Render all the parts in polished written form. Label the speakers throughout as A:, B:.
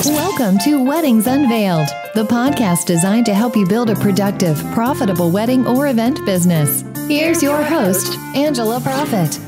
A: Welcome to Weddings Unveiled, the podcast designed to help you build a productive, profitable wedding or event business. Here's your host, Angela Profit.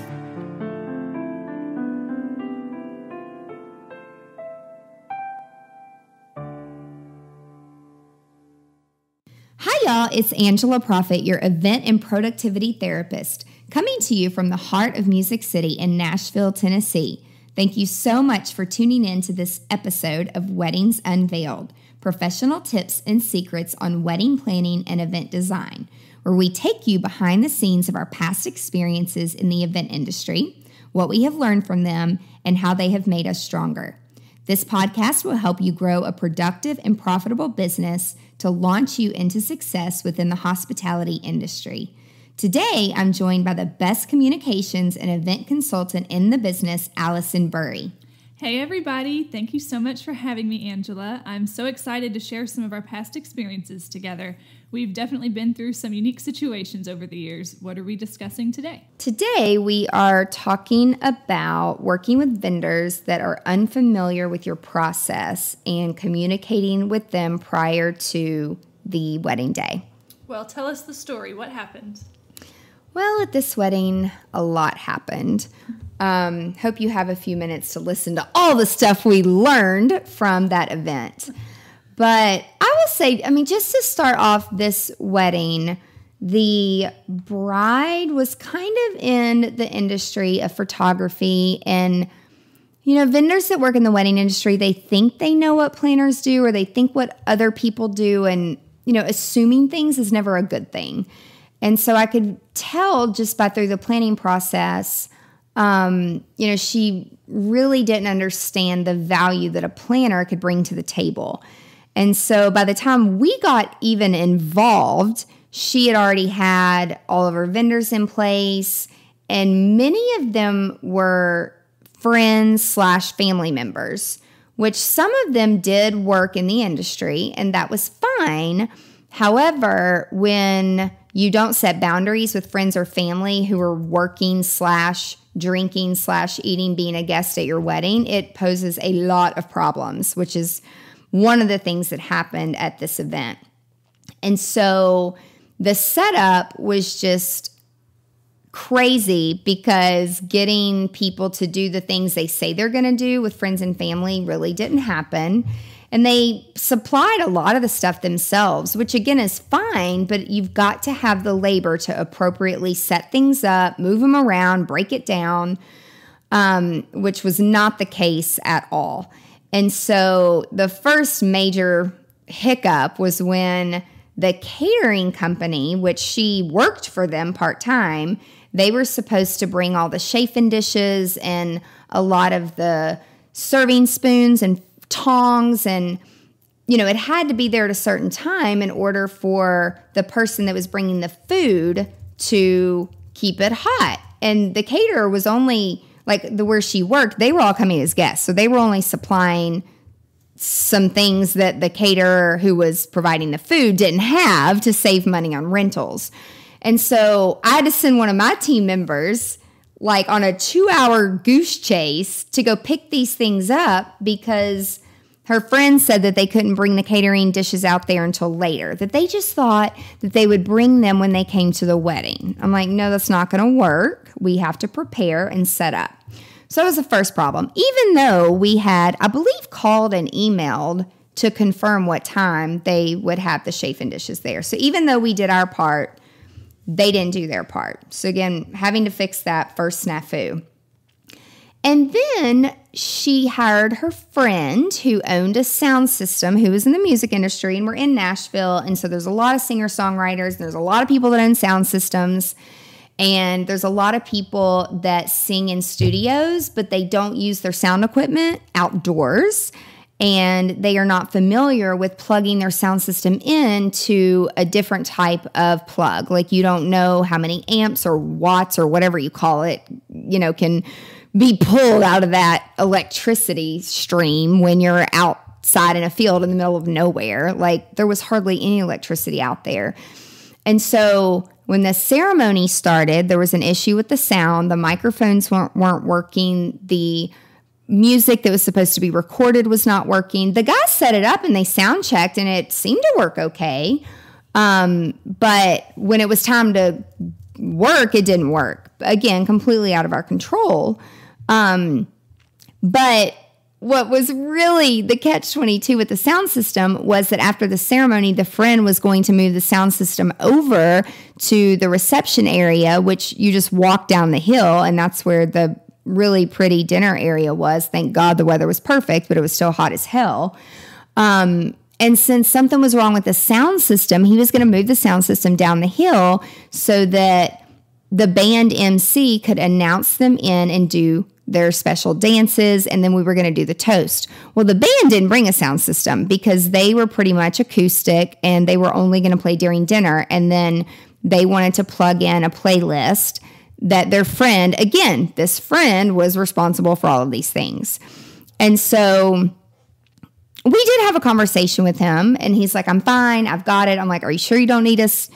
B: Hi, y'all. It's Angela Profit, your event and productivity therapist, coming to you from the heart of Music City in Nashville, Tennessee. Thank you so much for tuning in to this episode of Weddings Unveiled, professional tips and secrets on wedding planning and event design, where we take you behind the scenes of our past experiences in the event industry, what we have learned from them, and how they have made us stronger. This podcast will help you grow a productive and profitable business to launch you into success within the hospitality industry. Today, I'm joined by the best communications and event consultant in the business, Alison Burry.
C: Hey everybody, thank you so much for having me, Angela. I'm so excited to share some of our past experiences together. We've definitely been through some unique situations over the years. What are we discussing today?
B: Today, we are talking about working with vendors that are unfamiliar with your process and communicating with them prior to the wedding day.
C: Well, tell us the story. What happened?
B: Well, at this wedding, a lot happened. Hope you have a few minutes to listen to all the stuff we learned from that event. But I will say, just to start off this wedding, the bride was kind of in the industry of photography. And, vendors that work in the wedding industry, they think they know what planners do or they think what other people do. And, assuming things is never a good thing. And so I could tell just through the planning process, she really didn't understand the value that a planner could bring to the table. And so by the time we got even involved, she had already had all of her vendors in place, and many of them were friends/family members, which some of them did work in the industry, and that was fine. However, when you don't set boundaries with friends or family who are working/drinking/eating, being a guest at your wedding, it poses a lot of problems, which is one of the things that happened at this event. And so the setup was just crazy because getting people to do the things they say they're going to do with friends and family really didn't happen. And they supplied a lot of the stuff themselves, which again is fine, but you've got to have the labor to appropriately set things up, move them around, break it down, which was not the case at all. And so the first major hiccup was when the catering company, which she worked for them part-time, they were supposed to bring all the chafing dishes and a lot of the serving spoons and tongs, and it had to be there at a certain time in order for the person that was bringing the food to keep it hot. And the caterer was only where she worked, they were all coming as guests, so they were only supplying some things that the caterer who was providing the food didn't have to save money on rentals. And so I had to send one of my team members on a 2-hour goose chase to go pick these things up because her friends said that they couldn't bring the catering dishes out there until later, that they just thought that they would bring them when they came to the wedding. I'm like, no, that's not going to work. We have to prepare and set up. So that was the first problem. Even though we had, I believe, called and emailed to confirm what time they would have the chafing dishes there. So even though we did our part, they didn't do their part. So again, having to fix that first snafu. And then she hired her friend who owned a sound system, who was in the music industry, and we're in Nashville. And so there's a lot of singer-songwriters, and there's a lot of people that own sound systems. And there's a lot of people that sing in studios, but they don't use their sound equipment outdoors. And they are not familiar with plugging their sound system into a different type of plug. You don't know how many amps or watts or whatever you call it, can be pulled out of that electricity stream when you're outside in a field in the middle of nowhere. There was hardly any electricity out there. And so when the ceremony started, there was an issue with the sound. The microphones weren't working. The music that was supposed to be recorded was not working. The guys set it up and they sound checked and it seemed to work okay. But when it was time to work, it didn't work. Again, completely out of our control. But what was really the catch-22 with the sound system was that after the ceremony, the friend was going to move the sound system over to the reception area, which you just walk down the hill, and that's where the really pretty dinner area was. Thank God the weather was perfect, but it was still hot as hell. And since something was wrong with the sound system, he was going to move the sound system down the hill so that the band MC could announce them in and do their special dances, and then we were going to do the toast. Well, the band didn't bring a sound system because they were pretty much acoustic, and they were only going to play during dinner, and then they wanted to plug in a playlist that their friend, again, this friend was responsible for all of these things. And so we did have a conversation with him, and he's like, I'm fine, I've got it. I'm like, are you sure you don't need us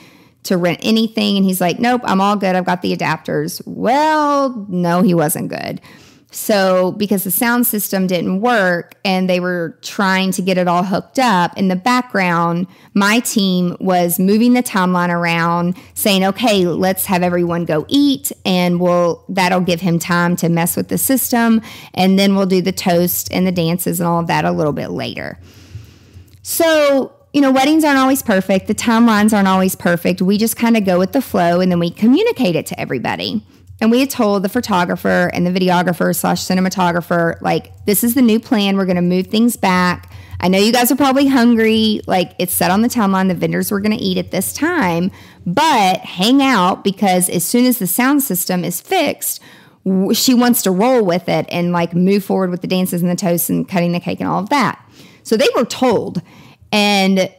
B: to rent anything? And he's like, nope, I'm all good, I've got the adapters. Well, no, he wasn't good. So because the sound system didn't work and they were trying to get it all hooked up, in the background, my team was moving the timeline around, saying, okay, let's have everyone go eat, and that'll give him time to mess with the system, and then we'll do the toast and the dances and all of that a little bit later. So, weddings aren't always perfect. The timelines aren't always perfect. We just kind of go with the flow, and then we communicate it to everybody. And we had told the photographer and the videographer / cinematographer, like, this is the new plan. We're going to move things back. I know you guys are probably hungry. Like, it's set on the timeline. The vendors were going to eat at this time. But hang out, because as soon as the sound system is fixed, she wants to roll with it and, like, move forward with the dances and the toast and cutting the cake and all of that. So they were told. And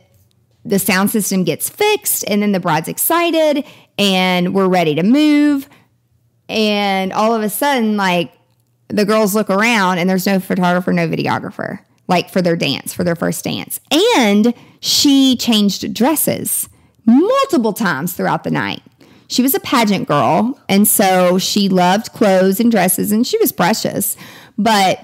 B: the sound system gets fixed, and then the bride's excited, and we're ready to move. And all of a sudden, like, the girls look around and there's no photographer, no videographer, like, for their dance, for their first dance. And she changed dresses multiple times throughout the night. She was a pageant girl, and so she loved clothes and dresses, and she was precious. But,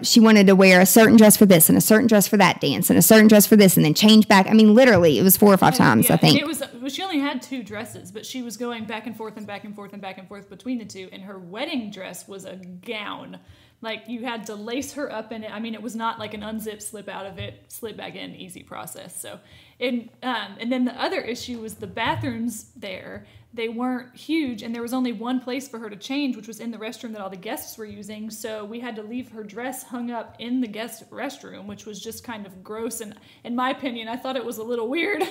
B: she wanted to wear a certain dress for this and a certain dress for that dance and a certain dress for this, and then change back. I mean, literally, it was 4 or 5 times, I think.
C: She only had 2 dresses, but she was going back and forth and back and forth and back and forth between the 2. And her wedding dress was a gown. Like, you had to lace her up in it. I mean, it was not like an unzip, slip out of it, slip back in, easy process. So, and then the other issue was the bathrooms there. They weren't huge, and there was only one place for her to change, which was in the restroom that all the guests were using. So we had to leave her dress hung up in the guest restroom, which was just kind of gross. And in my opinion, I thought it was a little weird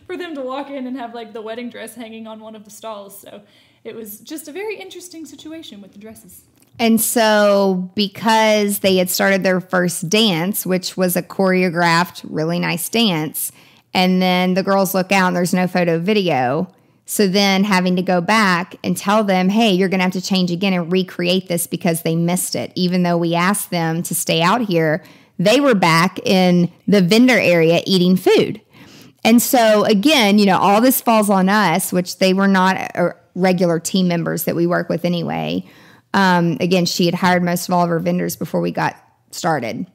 C: for them to walk in and have, like, the wedding dress hanging on one of the stalls. So it was just a very interesting situation with the dresses.
B: And so because they had started their first dance, which was a choreographed, really nice dance, and then the girls look out and there's no photo video. So then having to go back and tell them, hey, you're going to have to change again and recreate this because they missed it. Even though we asked them to stay out here, they were back in the vendor area eating food. And so again, all this falls on us, which they were not regular team members that we work with anyway. Again, she had hired most of all of her vendors before we got started.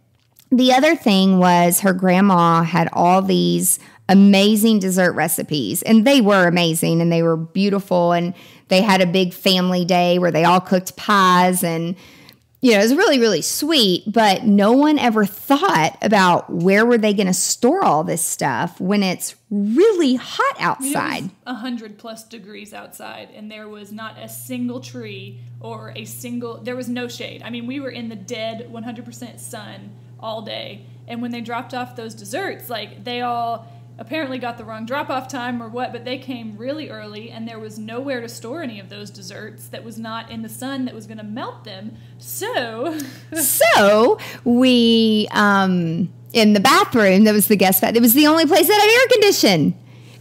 B: The other thing was her grandma had all these amazing dessert recipes, and they were amazing and they were beautiful, and they had a big family day where they all cooked pies, and it was really, really sweet, but no one ever thought about where were they going to store all this stuff when it's really hot outside.
C: It was 100+ degrees outside, and there was not a single tree or there was no shade. I mean, we were in the dead 100% sun all day, and when they dropped off those desserts, like, they all apparently got the wrong drop-off time or what, but they came really early, and there was nowhere to store any of those desserts that was not in the sun that was going to melt them. So we, in the bathroom, that was the guest bathroom, it was the only place that had air conditioning.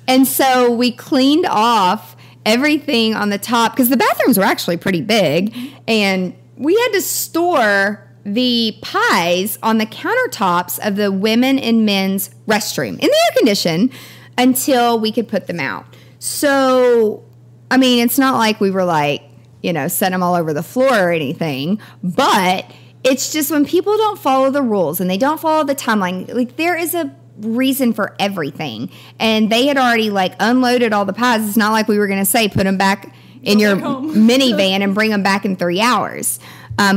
C: And so we cleaned off everything on the top, because the bathrooms were actually pretty big, and we had to store the pies on the countertops of the women and men's restroom in the air condition until we could put them out. So, I mean, it's not like we were like, set them all over the floor or anything, but
B: it's just when people don't follow the rules and they don't follow the timeline, like there is a reason for everything. And they had already like unloaded all the pies. It's not like we were going to say, put them back in your minivan and bring them back in 3 hours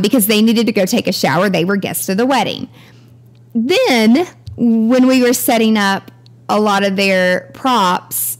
B: because they needed to go take a shower. They were guests of the wedding. Then when we were setting up a lot of their props,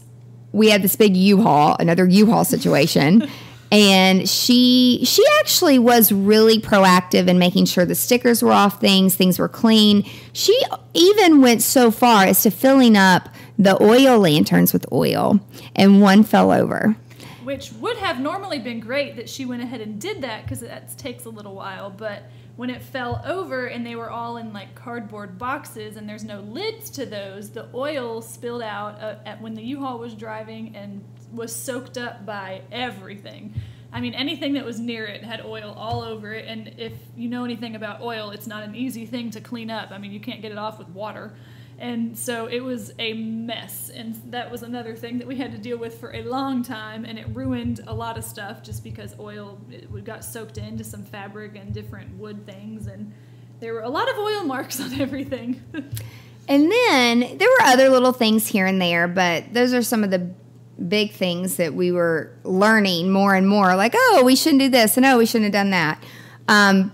B: we had this big U-Haul, another U-Haul situation. And she actually was really proactive in making sure the stickers were off things were clean. She even went so far as to filling up the oil lanterns with oil, and one fell over.
C: Which would have normally been great that she went ahead and did that because that takes a little while. But when it fell over and they were all in like cardboard boxes and there's no lids to those, the oil spilled out when the U-Haul was driving and was soaked up by everything. I mean, anything that was near it had oil all over it. And if you know anything about oil, it's not an easy thing to clean up. I mean, you can't get it off with water. And so it was a mess. And that was another thing that we had to deal with for a long time. And it ruined a lot of stuff just because it got soaked into some fabric and different wood things. And there were a lot of oil marks on everything.
B: And then there were other little things here and there, but those are some of the big things that we were learning more and more. Like, oh, we shouldn't do this, and oh, we shouldn't have done that.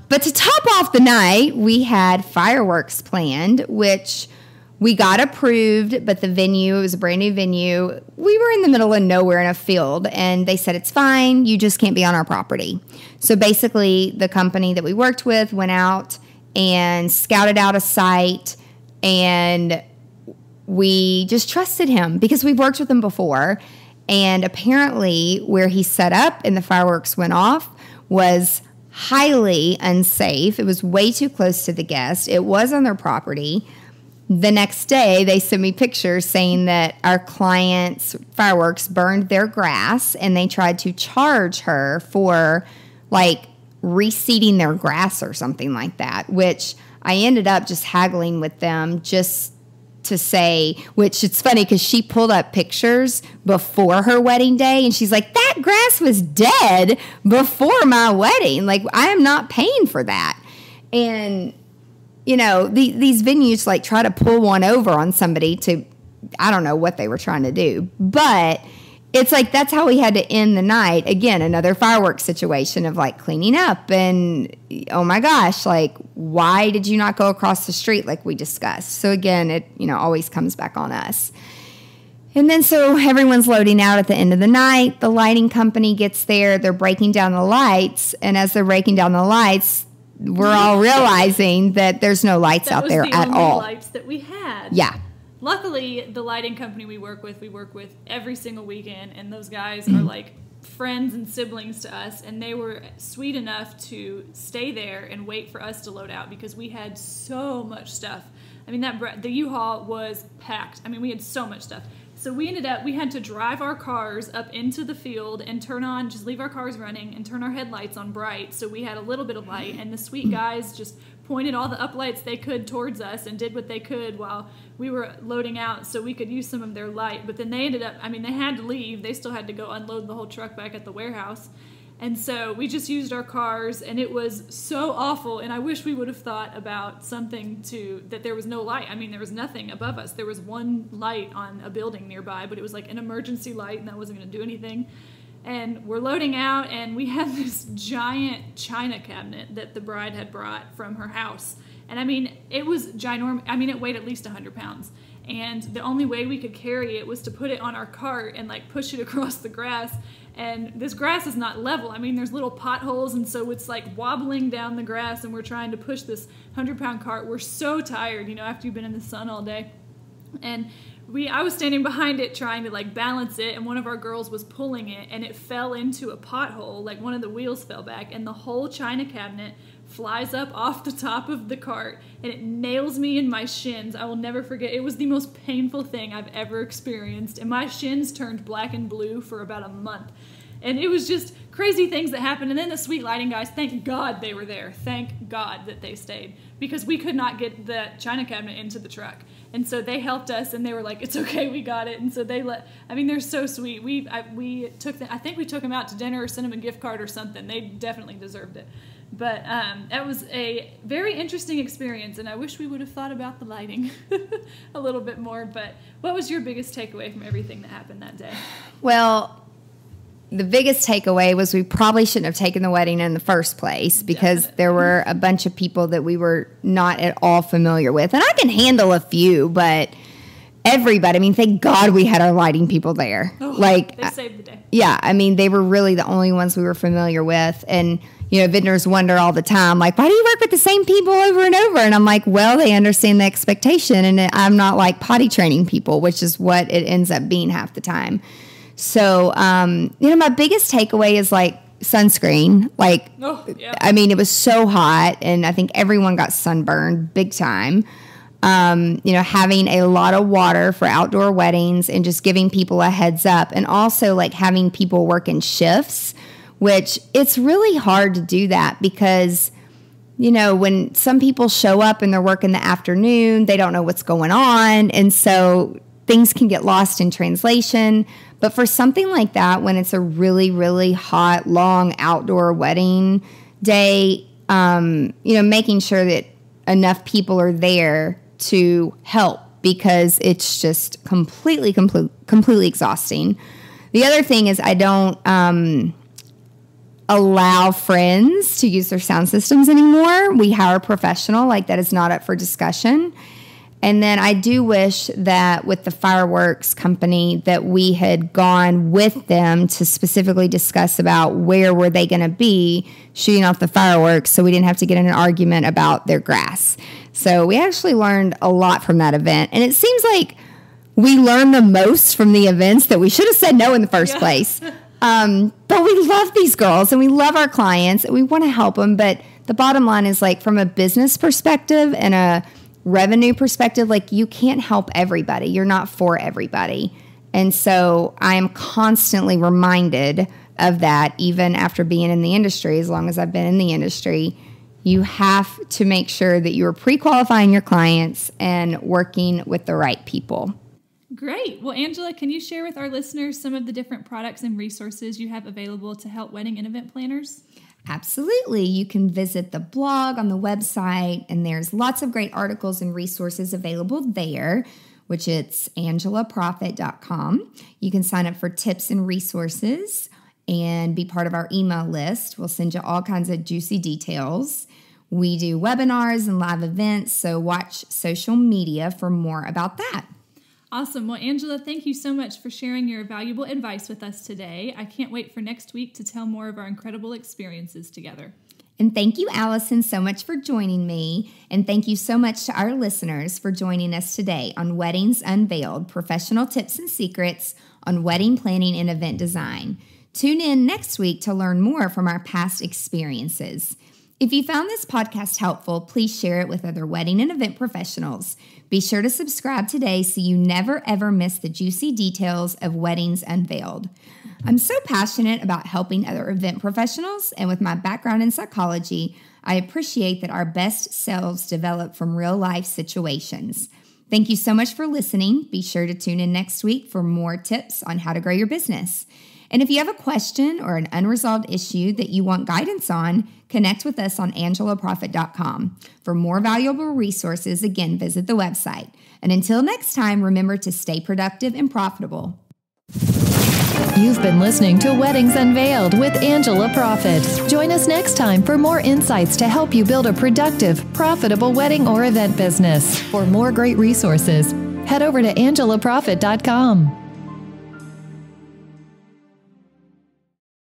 B: But to top off the night, we had fireworks planned, which we got approved, but the venue, it was a brand new venue. We were in the middle of nowhere in a field, and they said, it's fine, you just can't be on our property. So basically, the company that we worked with went out and scouted out a site, and we just trusted him because we've worked with him before. And apparently where he set up and the fireworks went off was highly unsafe. It was way too close to the guest. It was on their property. The next day, they sent me pictures saying that our client's fireworks burned their grass, and they tried to charge her for like reseeding their grass or something like that, which I ended up just haggling with them just to say, which it's funny because she pulled up pictures before her wedding day and she's like, that grass was dead before my wedding. Like, I am not paying for that. And, you know, these venues like try to pull one over on somebody to, I don't know what they were trying to do, but it's like that's how we had to end the night. Again, another fireworks situation of like cleaning up and oh my gosh, like why did you not go across the street like we discussed? So again, it always comes back on us. And then so everyone's loading out at the end of the night. The lighting company gets there. They're breaking down the lights, and as they're breaking down the lights, we're all realizing that there's no lights out there at all. That was the only
C: lights that we had.
B: Yeah.
C: Luckily, the lighting company we work with every single weekend, and those guys are like friends and siblings to us, and they were sweet enough to stay there and wait for us to load out because we had so much stuff. I mean, the U-Haul was packed. I mean, we had so much stuff. So we had to drive our cars up into the field and just leave our cars running and turn our headlights on bright so we had a little bit of light, and the sweet guys just pointed all the uplights they could towards us and did what they could while we were loading out so we could use some of their light. But then they they had to leave. They still had to go unload the whole truck back at the warehouse. And so we just used our cars, and it was so awful. And I wish we would have thought about something that there was no light. I mean, there was nothing above us. There was one light on a building nearby, but it was like an emergency light, and that wasn't going to do anything. And we're loading out, and we had this giant china cabinet that the bride had brought from her house. And I mean, it was ginormous. I mean, it weighed at least 100 pounds. And the only way we could carry it was to put it on our cart and like push it across the grass. And this grass is not level. I mean, there's little potholes, and so it's like wobbling down the grass, and we're trying to push this 100-pound cart. We're so tired, after you've been in the sun all day. And I was standing behind it trying to like balance it, and one of our girls was pulling it, and it fell into a pothole. Like one of the wheels fell back, and the whole china cabinet flies up off the top of the cart, and it nails me in my shins. I will never forget. It was the most painful thing I've ever experienced, and my shins turned black and blue for about a month. And it was just crazy things that happened. And then the sweet lighting guys, thank God they were there. Thank God that they stayed, because we could not get the china cabinet into the truck. And so they helped us, and they were like, it's okay, we got it. And so they're so sweet. I think we took them out to dinner or sent them a gift card or something. They definitely deserved it. But that was a very interesting experience, and I wish we would have thought about the lighting a little bit more. But what was your biggest takeaway from everything that happened that day?
B: Well, the biggest takeaway was we probably shouldn't have taken the wedding in the first place, because there were a bunch of people that we were not at all familiar with. And I can handle a few, but everybody, I mean, thank God we had our lighting people there.
C: Oh, they saved the day.
B: Yeah, I mean, they were really the only ones we were familiar with. And, you know, vendors wonder all the time, like, why do you work with the same people over and over? And I'm like, well, they understand the expectation, and I'm not like potty training people, which is what it ends up being half the time. So, my biggest takeaway is like sunscreen. Like, I mean, it was so hot, and I think everyone got sunburned big time. Having a lot of water for outdoor weddings and just giving people a heads up, and also like having people work in shifts, which it's really hard to do that because, when some people show up and they're working the afternoon, they don't know what's going on. And so things can get lost in translation. But for something like that, when it's a really, really hot, long outdoor wedding day, making sure that enough people are there to help, because it's just completely exhausting. The other thing is I don't allow friends to use their sound systems anymore. We hire a professional. Like, that is not up for discussion. And then I do wish that with the fireworks company that we had gone with them to specifically discuss about where were they going to be shooting off the fireworks, so we didn't have to get in an argument about their grass. So we actually learned a lot from that event. And it seems like we learned the most from the events that we should have said no in the first place. But we love these girls and we love our clients and we want to help them. But the bottom line is, like, from a business perspective and a revenue perspective, like, you can't help everybody. You're not for everybody. And so I am constantly reminded of that, even after being in the industry, as long as I've been in the industry. You have to make sure that you're pre-qualifying your clients and working with the right people.
C: Great. Well, Angela, can you share with our listeners some of the different products and resources you have available to help wedding and event planners?
B: Absolutely. You can visit the blog on the website, and there's lots of great articles and resources available there, which it's angelaprofit.com. You can sign up for tips and resources and be part of our email list. We'll send you all kinds of juicy details. We do webinars and live events, so watch social media for more about that.
C: Awesome. Well, Angela, thank you so much for sharing your valuable advice with us today. I can't wait for next week to tell more of our incredible experiences together.
B: And thank you, Alison, so much for joining me. And thank you so much to our listeners for joining us today on Weddings Unveiled, professional tips and secrets on wedding planning and event design. Tune in next week to learn more from our past experiences. If you found this podcast helpful, please share it with other wedding and event professionals. Be sure to subscribe today so you never, ever miss the juicy details of Weddings Unveiled. I'm so passionate about helping other event professionals, and with my background in psychology, I appreciate that our best selves develop from real-life situations. Thank you so much for listening. Be sure to tune in next week for more tips on how to grow your business. And if you have a question or an unresolved issue that you want guidance on, connect with us on angelaprofit.com. For more valuable resources, again, visit the website. And until next time, remember to stay productive and profitable.
A: You've been listening to Weddings Unveiled with Angela Profit. Join us next time for more insights to help you build a productive, profitable wedding or event business. For more great resources, head over to angelaprofit.com.